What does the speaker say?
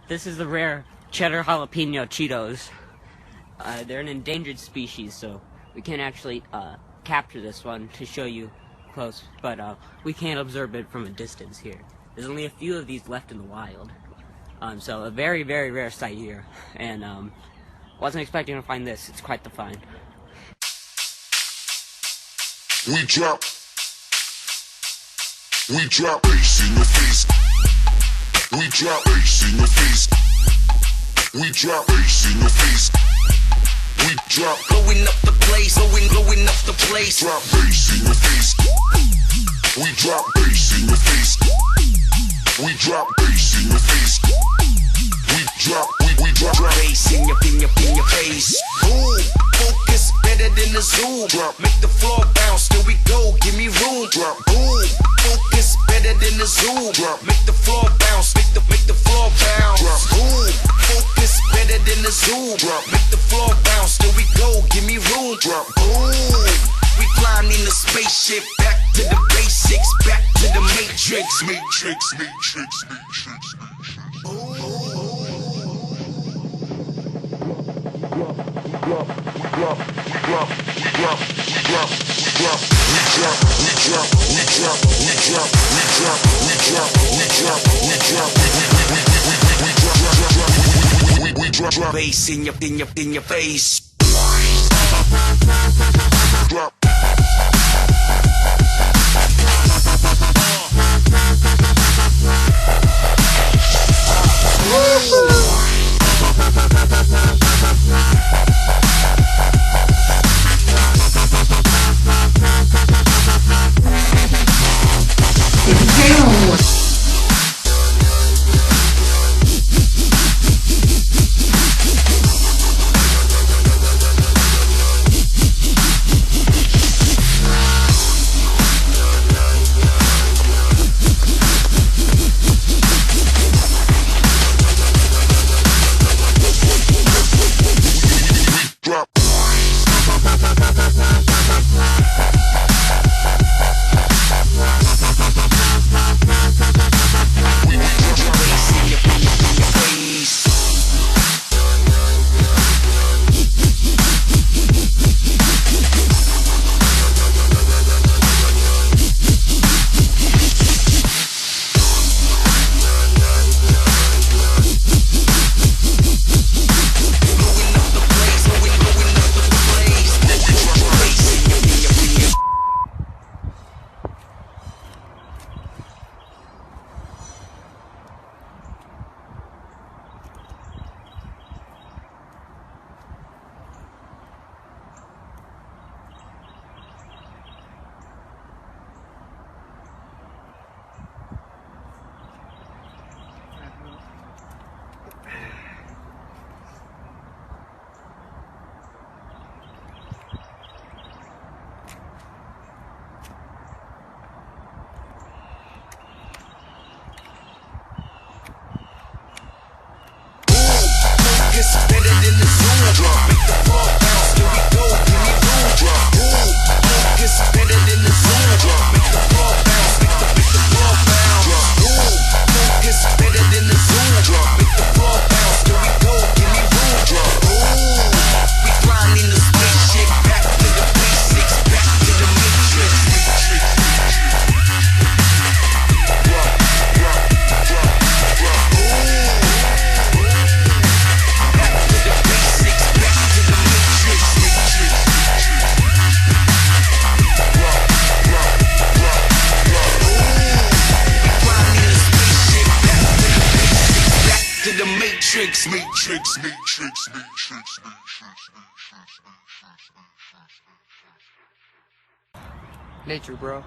This is the rare cheddar jalapeno Cheetos. They're an endangered species, so we can't actually capture this one to show you close, but we can observe it from a distance here. There's only a few of these left in the wild, so a very, very rare sight here, and wasn't expecting to find this. It's quite the find. We drop bass in your face. We drop bass in your face. We drop bass in your face. We drop blowing up the place, blowing up the place. Drop bass in your face. We drop bass in your face. We drop bass in your face. We drop bass in your face. Boom, focus better than the zoom. Drop. Make the floor bounce, here we go, give me room. Drop. Boom, focus better than the zoom. Drop. Make the floor bounce, make the floor bounce. Drop. Boom, focus better than the zoom. Drop. Make the floor bounce, here we go, give me room. Drop. Boom, we flying in the spaceship, back to the basics, back to the matrix. Matrix. We drop bass in your face. Drop. Matrix. Nature, bro.